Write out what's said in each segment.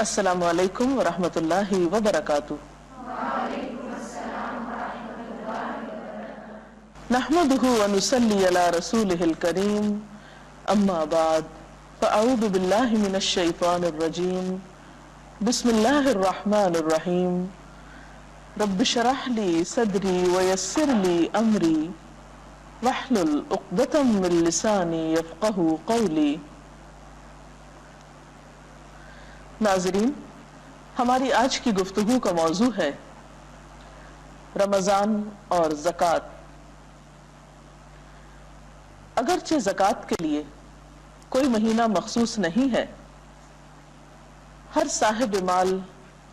السلام علیکم ورحمۃ اللہ وبرکاتہ۔ نحمده ونصلي على رسوله الكريم اما بعد فاعوذ باللہ من الشیطان الرجیم بسم اللہ الرحمن الرحیم رب اشرح لي صدری ويسر لي امری واحلل عقدۃ من لسانی یفقہوا قولی۔ ناظرین، ہماری آج کی گفتگو کا موضوع ہے رمضان اور زکوٰۃ۔ اگرچہ زکوٰۃ کے لیے کوئی مہینہ مخصوص نہیں ہے، ہر صاحب مال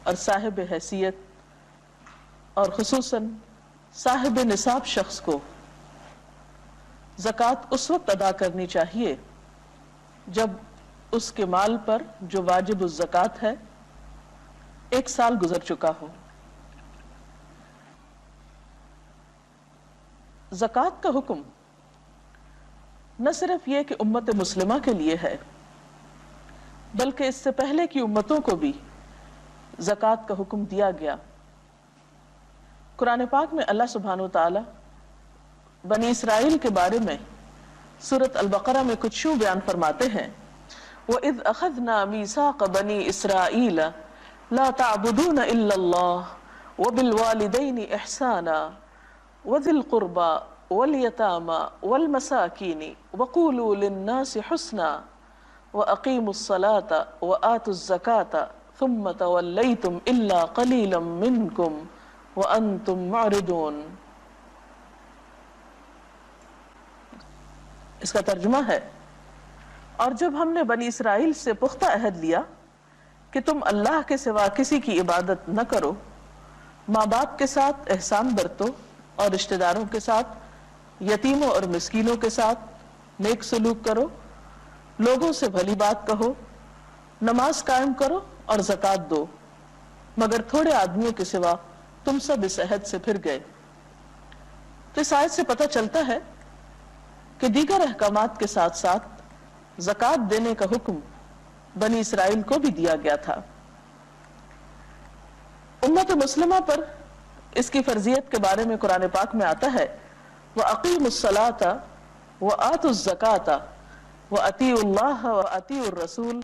اور صاحب حیثیت اور خصوصاً صاحب نصاب شخص کو زکوٰۃ اس وقت ادا کرنی چاہیے جب اس کے مال پر جو واجب الزکوٰۃ ہے 1 سال گزر چکا ہو۔ زکوٰۃ کا حکم نہ صرف یہ کہ امت مسلمہ کے لیے ہے، بلکہ اس سے پہلے کی امتوں کو بھی زکوٰۃ کا حکم دیا گیا۔ قرآن پاک میں اللہ سبحانہ وتعالی بنی اسرائیل کے بارے میں سورۃ البقرہ میں کچھ یوں بیان فرماتے ہیں: وَإِذْ أَخَذْنَا مِيثَاقَ بَنِي إِسْرَائِيلَ لَا تَعْبُدُونَ إِلَّا اللَّهَ وَبِالْوَالِدَيْنِ إِحْسَانًا وَذِي الْقُرْبَى وَالْيَتَامَى وَالْمَسَاكِينِ وَقُولُوا لِلنَّاسِ حُسْنًا وَأَقِيمُوا الصَّلَاةَ وَآتُوا الزَّكَاةَ ثُمَّ تَوَلَّيْتُمْ إِلَّا قَلِيلًا مِّنكُمْ وَأَنتُمْ مُعْرِضُونَ۔ اس کا ترجمہ ہے: اور جب ہم نے بنی اسرائیل سے پختہ عہد لیا کہ تم اللہ کے سوا کسی کی عبادت نہ کرو، ماں باپ کے ساتھ احسان برتو اور رشتہ داروں کے ساتھ، یتیموں اور مسکینوں کے ساتھ نیک سلوک کرو، لوگوں سے بھلی بات کہو، نماز قائم کرو اور زکوٰۃ دو، مگر تھوڑے آدمیوں کے سوا تم سب اس عہد سے پھر گئے۔ تو اس آیت سے پتہ چلتا ہے کہ دیگر احکامات کے ساتھ ساتھ زکوٰۃ دینے کا حکم بنی اسرائیل کو بھی دیا گیا تھا۔ امت مسلمہ پر اس کی فرضیت کے بارے میں قرآن پاک میں آتا ہے: وَأَقِيمُوا الصَّلَاةَ وَآتُوا الزَّكَاةَ وَأَطِيعُوا اللَّهَ وَأَطِيعُوا الرَّسُولَ۔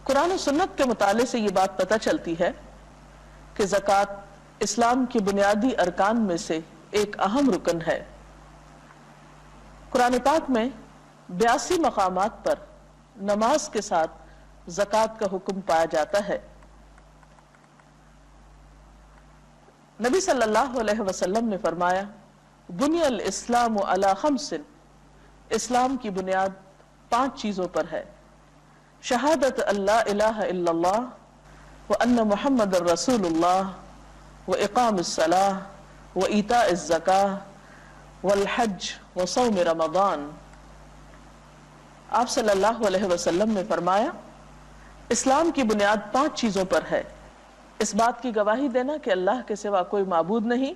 قرآن و سنت کے مطالعے سے یہ بات پتہ چلتی ہے کہ زکوٰۃ اسلام کی بنیادی ارکان میں سے ایک اہم رکن ہے۔ قرآن پاک میں 82 مقامات پر نماز کے ساتھ زکوٰۃ کا حکم پایا جاتا ہے۔ نبی صلی اللہ علیہ وسلم نے فرمایا: بنی الاسلام علی 5، اسلام کی بنیاد 5 چیزوں پر ہے: شہادت اللہ الہ الا اللہ وان محمد رسول اللہ واقام الصلاۃ وایتاء الزکاۃ والحج وصوم رمضان۔ آپ صلی اللہ علیہ وسلم نے فرمایا اسلام کی بنیاد 5 چیزوں پر ہے: اس بات کی گواہی دینا کہ اللہ کے سوا کوئی معبود نہیں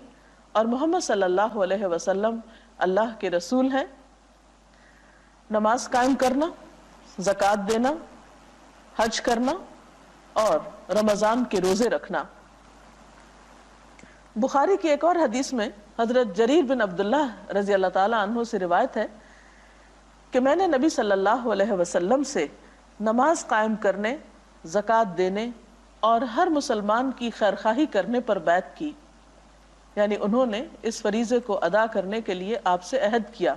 اور محمد صلی اللہ علیہ وسلم اللہ کے رسول ہیں، نماز قائم کرنا، زکوٰۃ دینا، حج کرنا اور رمضان کے روزے رکھنا۔ بخاری کی ایک اور حدیث میں حضرت جریر بن عبداللہ رضی اللہ تعالی عنہ سے روایت ہے کہ میں نے نبی صلی اللہ علیہ وسلم سے نماز قائم کرنے، زکوٰۃ دینے اور ہر مسلمان کی خیرخواہی کرنے پر بیعت کی، یعنی انہوں نے اس فریضے کو ادا کرنے کے لیے آپ سے عہد کیا۔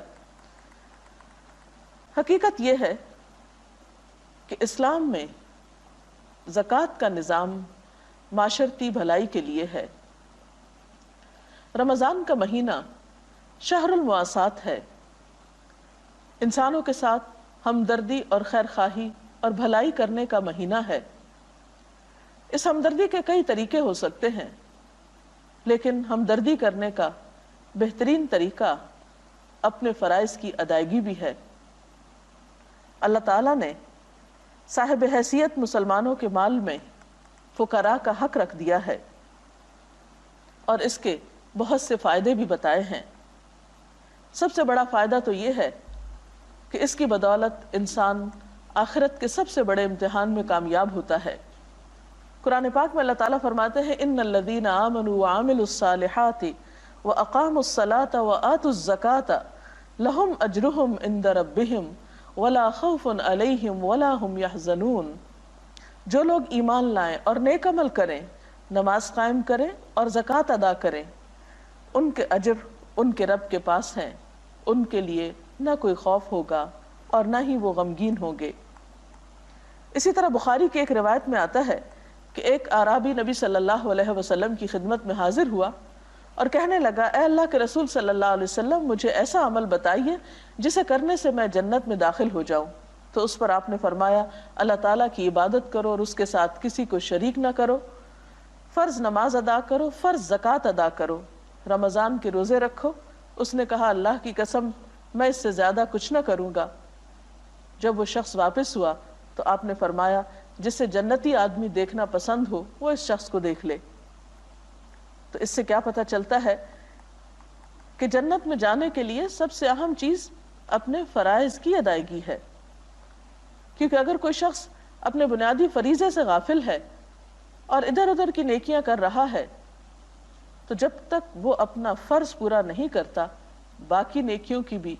حقیقت یہ ہے کہ اسلام میں زکوٰۃ کا نظام معاشرتی بھلائی کے لیے ہے۔ رمضان کا مہینہ شہر المواسات ہے، انسانوں کے ساتھ ہمدردی اور خیرخواہی اور بھلائی کرنے کا مہینہ ہے۔ اس ہمدردی کے کئی طریقے ہو سکتے ہیں، لیکن ہمدردی کرنے کا بہترین طریقہ اپنے فرائض کی ادائیگی بھی ہے۔ اللہ تعالیٰ نے صاحب حیثیت مسلمانوں کے مال میں فقراء کا حق رکھ دیا ہے اور اس کے بہت سے فائدے بھی بتائے ہیں۔ سب سے بڑا فائدہ تو یہ ہے کہ اس کی بدولت انسان آخرت کے سب سے بڑے امتحان میں کامیاب ہوتا ہے۔ قرآن پاک میں اللہ تعالیٰ فرماتے ہیں ان الذین آمنوا وعملوا الصالحات واقاموا الصلاة وآتوا الزکاة لہم اجرہم عند ربہم ولا خوف علیہم ولا ہم یحزنون۔ جو لوگ ایمان لائیں اور نیک عمل کریں، نماز قائم کریں اور زکوٰۃ ادا کریں، ان کے اجر ان کے رب کے پاس ہیں، ان کے لیے نہ کوئی خوف ہوگا اور نہ ہی وہ غمگین ہوں گے۔ اسی طرح بخاری کی ایک روایت میں آتا ہے کہ ایک اعرابی نبی صلی اللہ علیہ وسلم کی خدمت میں حاضر ہوا اور کہنے لگا، اے اللہ کے رسول صلی اللہ علیہ وسلم، مجھے ایسا عمل بتائیے جسے کرنے سے میں جنت میں داخل ہو جاؤں۔ تو اس پر آپ نے فرمایا، اللہ تعالیٰ کی عبادت کرو اور اس کے ساتھ کسی کو شریک نہ کرو، فرض نماز ادا کرو، فرض زکوٰۃ ادا کرو، رمضان کے روزے رکھو۔ اس نے کہا، اللہ کی قسم میں اس سے زیادہ کچھ نہ کروں گا۔ جب وہ شخص واپس ہوا تو آپ نے فرمایا، جسے جنتی آدمی دیکھنا پسند ہو وہ اس شخص کو دیکھ لے۔ تو اس سے کیا پتہ چلتا ہے کہ جنت میں جانے کے لیے سب سے اہم چیز اپنے فرائض کی ادائیگی ہے، کیونکہ اگر کوئی شخص اپنے بنیادی فریضے سے غافل ہے اور ادھر ادھر کی نیکیاں کر رہا ہے تو جب تک وہ اپنا فرض پورا نہیں کرتا باقی نیکیوں کی بھی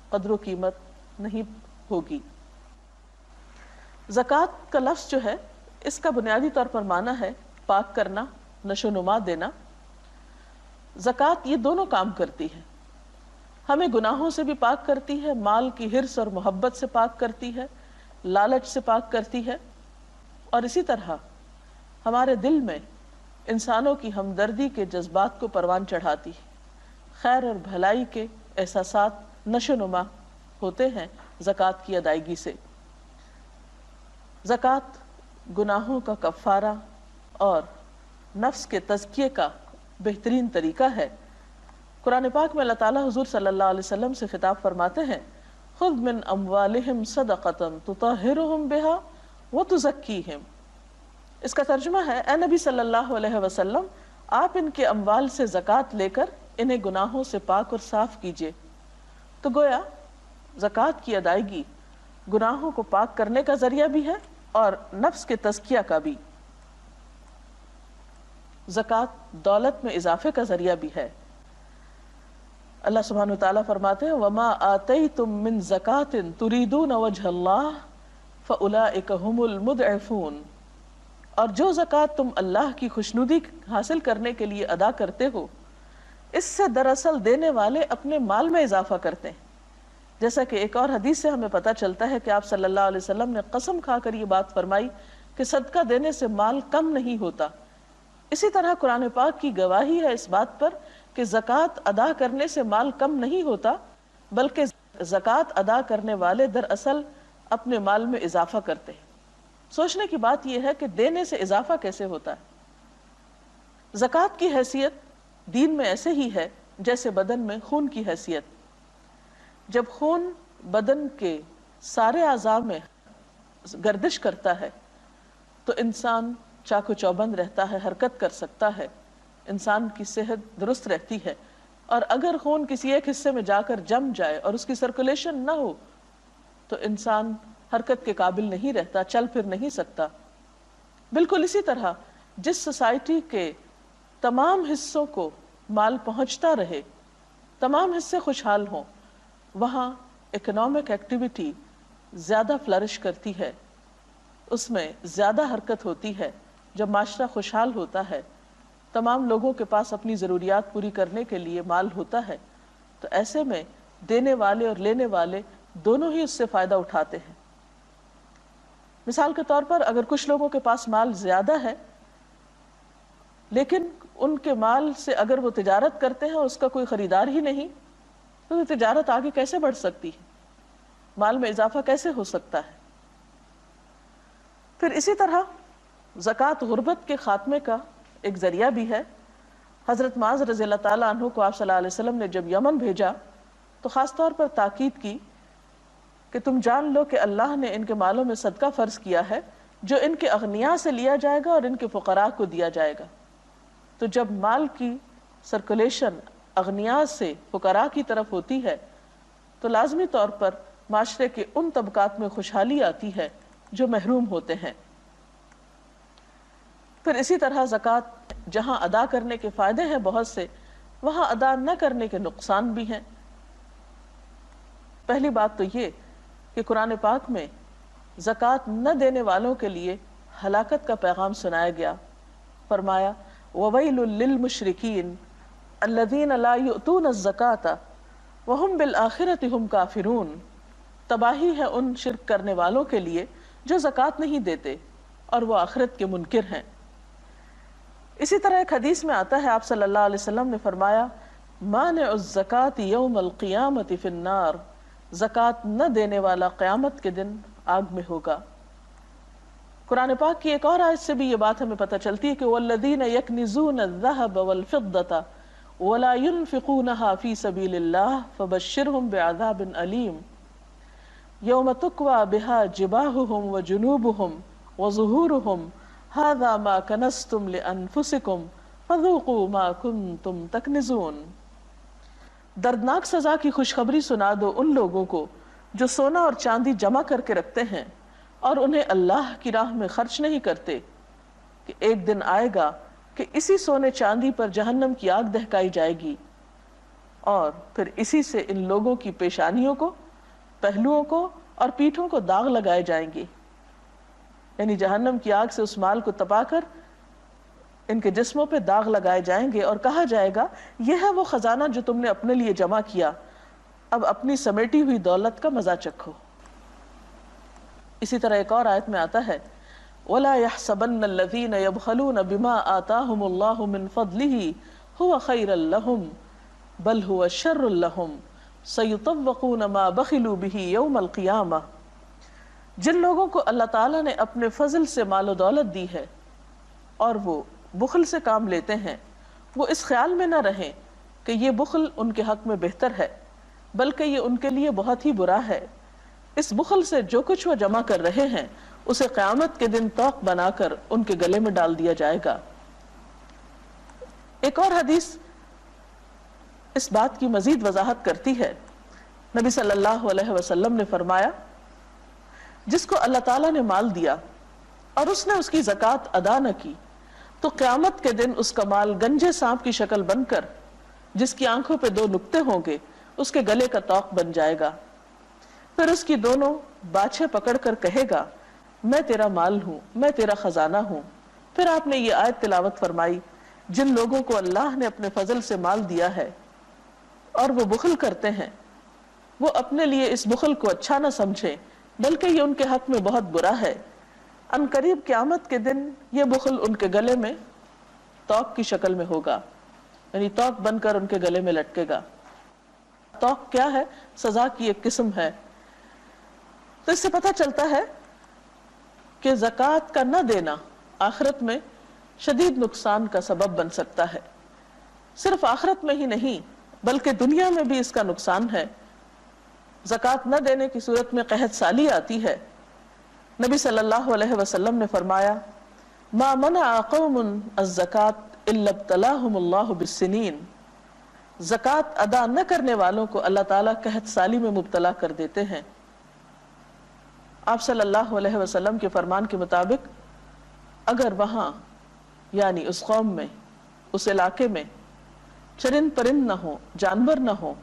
قدر و قیمت نہیں ہوگی۔ زکوٰۃ کا لفظ جو ہے اس کا بنیادی طور پر معنی ہے پاک کرنا، نشو نما دینا۔ زکوٰۃ یہ دونوں کام کرتی ہے، ہمیں گناہوں سے بھی پاک کرتی ہے، مال کی حرص اور محبت سے پاک کرتی ہے، لالچ سے پاک کرتی ہے، اور اسی طرح ہمارے دل میں انسانوں کی ہمدردی کے جذبات کو پروان چڑھاتی ہے، خیر اور بھلائی کے احساسات نشو نما ہوتے ہیں زکوٰۃ کی ادائیگی سے۔ زکوٰۃ گناہوں کا کفارہ اور نفس کے تزکیے کا بہترین طریقہ ہے۔ قرآن پاک میں اللہ تعالیٰ حضور صلی اللہ علیہ وسلم سے خطاب فرماتے ہیں، خذ من اموالہم صدقۃ تطہرہم بہا وتزکیہم۔ اس کا ترجمہ ہے، اے نبی صلی اللہ علیہ وسلم، آپ ان کے اموال سے زکوٰۃ لے کر انہیں گناہوں سے پاک اور صاف کیجیے۔ تو گویا زکوٰۃ کی ادائیگی گناہوں کو پاک کرنے کا ذریعہ بھی ہے اور نفس کے تزکیہ کا بھی۔ زکوٰۃ دولت میں اضافے کا ذریعہ بھی ہے۔ اللہ سبحانہ وتعالیٰ فرماتے ہیں، وَمَا آتَيْتُم مِّن زَكَاةٍ تُرِيدُونَ وَجْهَ اللَّهِ فَأُولَٰئِكَ هُمُ الْمُضْعِفُونَ۔ اور جو زکوٰۃ تم اللہ کی خوشنودی حاصل کرنے کے لیے ادا کرتے ہو، اس سے دراصل دینے والے اپنے مال میں اضافہ کرتے ہیں۔ جیسا کہ ایک اور حدیث سے ہمیں پتہ چلتا ہے کہ آپ صلی اللہ علیہ وسلم نے قسم کھا کر یہ بات فرمائی کہ صدقہ دینے سے مال کم نہیں ہوتا۔ اسی طرح قرآن پاک کی گواہی ہے اس بات پر کہ زکوٰۃ ادا کرنے سے مال کم نہیں ہوتا، بلکہ زکوٰۃ ادا کرنے والے دراصل اپنے مال میں اضافہ کرتے ہیں۔ سوچنے کی بات یہ ہے کہ دینے سے اضافہ کیسے ہوتا ہے۔ زکوٰۃ کی حیثیت دین میں ایسے ہی ہے جیسے بدن میں خون کی حیثیت۔ جب خون بدن کے سارے اعضاء میں گردش کرتا ہے تو انسان چاق و چوبند رہتا ہے، حرکت کر سکتا ہے، انسان کی صحت درست رہتی ہے۔ اور اگر خون کسی ایک حصے میں جا کر جم جائے اور اس کی سرکولیشن نہ ہو تو انسان حرکت کے قابل نہیں رہتا، چل پھر نہیں سکتا۔ بالکل اسی طرح جس سوسائٹی کے تمام حصوں کو مال پہنچتا رہے، تمام حصے خوشحال ہوں، وہاں اکنامک ایکٹیویٹی زیادہ فلرش کرتی ہے، اس میں زیادہ حرکت ہوتی ہے۔ جب معاشرہ خوشحال ہوتا ہے، تمام لوگوں کے پاس اپنی ضروریات پوری کرنے کے لیے مال ہوتا ہے، تو ایسے میں دینے والے اور لینے والے دونوں ہی اس سے فائدہ اٹھاتے ہیں۔ مثال کے طور پر اگر کچھ لوگوں کے پاس مال زیادہ ہے لیکن ان کے مال سے اگر وہ تجارت کرتے ہیں اس کا کوئی خریدار ہی نہیں، تو تجارت آگے کیسے بڑھ سکتی ہے، مال میں اضافہ کیسے ہو سکتا ہے۔ پھر اسی طرح زکوٰۃ غربت کے خاتمے کا ایک ذریعہ بھی ہے۔ حضرت معاذ رضی اللہ تعالیٰ عنہ کو آپ صلی اللہ علیہ وسلم نے جب یمن بھیجا تو خاص طور پر تاکید کی کہ تم جان لو کہ اللہ نے ان کے مالوں میں صدقہ فرض کیا ہے جو ان کے اغنیاء سے لیا جائے گا اور ان کے فقراء کو دیا جائے گا۔ تو جب مال کی سرکولیشن اغنیاء سے فقراء کی طرف ہوتی ہے تو لازمی طور پر معاشرے کے ان طبقات میں خوشحالی آتی ہے جو محروم ہوتے ہیں۔ پھر اسی طرح زکوٰۃ جہاں ادا کرنے کے فائدے ہیں بہت سے، وہاں ادا نہ کرنے کے نقصان بھی ہیں۔ پہلی بات تو یہ کہ قرآن پاک میں زکوٰۃ نہ دینے والوں کے لیے ہلاکت کا پیغام سنایا گیا۔ فرمایا وَوَيْلٌ لِّلْمُشْرِكِينَ الَّذِينَ لَا يُؤْتُونَ الزَّكَاةَ وَهُمْ بِالْآخِرَةِ هُمْ كَافِرُونَ، تباہی ہے ان شرک کرنے والوں کے لیے جو زکوٰۃ نہیں دیتے اور وہ آخرت کے منکر ہیں۔ اسی طرح ایک حدیث میں آتا ہے، آپ صلی اللہ علیہ وسلم نے فرمایا مانع الزکاة یوم القیامت فی النار، زکوٰۃ نہ دینے والا قیامت کے دن آگ میں ہوگا۔ قرآن پاک کی ایک اور آیت سے بھی یہ بات ہمیں پتہ چلتی ہے کہ وَالَّذِينَ يَكْنِزُونَ الذَّهَبَ وَالْفِضَّةَ وَلَا يُنْفِقُونَهَا فِي سَبِيلِ اللَّهِ فَبَشِّرْهُم بِعَذَابٍ أَلِيمٍ يَوْمَ تُكْوَى بِهَا جِبَاهُهُمْ وَجُنُوبُهُمْ وَظُهُورُهُمْ هَذَا مَا كَنَزْتُمْ لِأَنفُسِكُمْ فَذُوقُوا مَا كُنتُمْ تَكْنِزُونَ۔ دردناک سزا کی خوشخبری سنا دو ان لوگوں کو جو سونا اور چاندی جمع کر کے رکھتے ہیں اور انہیں اللہ کی راہ میں خرچ نہیں کرتے، کہ ایک دن آئے گا کہ اسی سونے چاندی پر جہنم کی آگ دہکائی جائے گی، اور پھر اسی سے ان لوگوں کی پیشانیوں کو، پہلوؤں کو اور پیٹھوں کو داغ لگائے جائیں گے۔ یعنی جہنم کی آگ سے اس مال کو تپا کر ان کے جسموں پہ داغ لگائے جائیں گے اور کہا جائے گا یہ ہے وہ خزانہ جو تم نے اپنے لیے جمع کیا، اب اپنی سمیٹی ہوئی دولت کا مزہ چکھو۔ اسی طرح ایک اور آیت میں آتا ہے وَلَا يَحْسَبَنَّ الَّذِينَ يَبْخَلُونَ بِمَا آتَاهُمُ اللَّهُ مِنْ فَضْلِهِ هُوَ خَيْرًا لَهُمْ بَلْ هُوَ شَرٌّ لَهُمْ سَيُطَوَّقُونَ مَا بَخِلُوا بِهِ يَوْمَ الْقِيَامَةِ۔ جن لوگوں کو اللہ تعالیٰ نے اپنے فضل سے مال و دولت دی ہے اور وہ بخل سے کام لیتے ہیں، وہ اس خیال میں نہ رہیں کہ یہ بخل ان کے حق میں بہتر ہے، بلکہ یہ ان کے لیے بہت ہی برا ہے۔ اس بخل سے جو کچھ وہ جمع کر رہے ہیں اسے قیامت کے دن طوق بنا کر ان کے گلے میں ڈال دیا جائے گا۔ ایک اور حدیث اس بات کی مزید وضاحت کرتی ہے۔ نبی صلی اللہ علیہ وسلم نے فرمایا جس کو اللہ تعالیٰ نے مال دیا اور اس نے اس کی زکوٰۃ ادا نہ کی تو قیامت کے دن اس کا مال گنجے سانپ کی شکل بن کر، جس کی آنکھوں پہ 2 نقطے ہوں گے، اس کے گلے کا طوق بن جائے گا۔ پھر اس کی دونوں باچھیں پکڑ کر کہے گا میں تیرا مال ہوں، میں تیرا خزانہ ہوں۔ پھر آپ نے یہ آیت تلاوت فرمائی جن لوگوں کو اللہ نے اپنے فضل سے مال دیا ہے اور وہ بخل کرتے ہیں، وہ اپنے لیے اس بخل کو اچھا نہ سمجھیں بلکہ یہ ان کے حق میں بہت برا ہے۔ ان قریب قیامت کے دن یہ بخل ان کے گلے میں طوق کی شکل میں ہوگا، یعنی طوق بن کر ان کے گلے میں لٹکے گا۔ طوق کیا ہے؟ سزا کی ایک قسم ہے۔ تو اس سے پتہ چلتا ہے کہ زکوٰۃ کا نہ دینا آخرت میں شدید نقصان کا سبب بن سکتا ہے۔ صرف آخرت میں ہی نہیں بلکہ دنیا میں بھی اس کا نقصان ہے۔ زکوٰۃ نہ دینے کی صورت میں قحط سالی آتی ہے۔ نبی صلی اللہ علیہ وسلم نے فرمایا ما منع قوم الزکاة الا ابتلاهم اللہ بالسنین، زکوٰۃ ادا نہ کرنے والوں کو اللہ تعالیٰ قحط سالی میں مبتلا کر دیتے ہیں۔ آپ صلی اللہ علیہ وسلم کے فرمان کے مطابق اگر وہاں یعنی اس قوم میں، اس علاقے میں چرند پرند نہ ہو، جانور نہ ہو،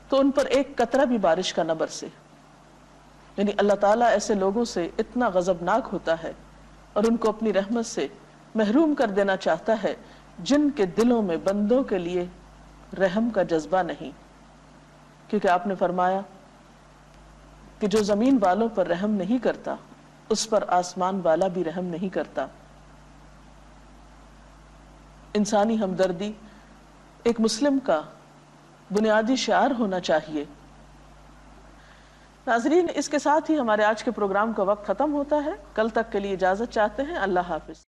تو ان پر ایک قطرہ بھی بارش کا نہ برسے۔ یعنی اللہ تعالیٰ ایسے لوگوں سے اتنا غضبناک ہوتا ہے اور ان کو اپنی رحمت سے محروم کر دینا چاہتا ہے جن کے دلوں میں بندوں کے لیے رحم کا جذبہ نہیں، کیونکہ آپ نے فرمایا کہ جو زمین والوں پر رحم نہیں کرتا اس پر آسمان والا بھی رحم نہیں کرتا۔ انسانی ہمدردی ایک مسلم کا بنیادی شعار ہونا چاہیے۔ ناظرین، اس کے ساتھ ہی ہمارے آج کے پروگرام کا وقت ختم ہوتا ہے۔ کل تک کے لیے اجازت چاہتے ہیں۔ اللہ حافظ۔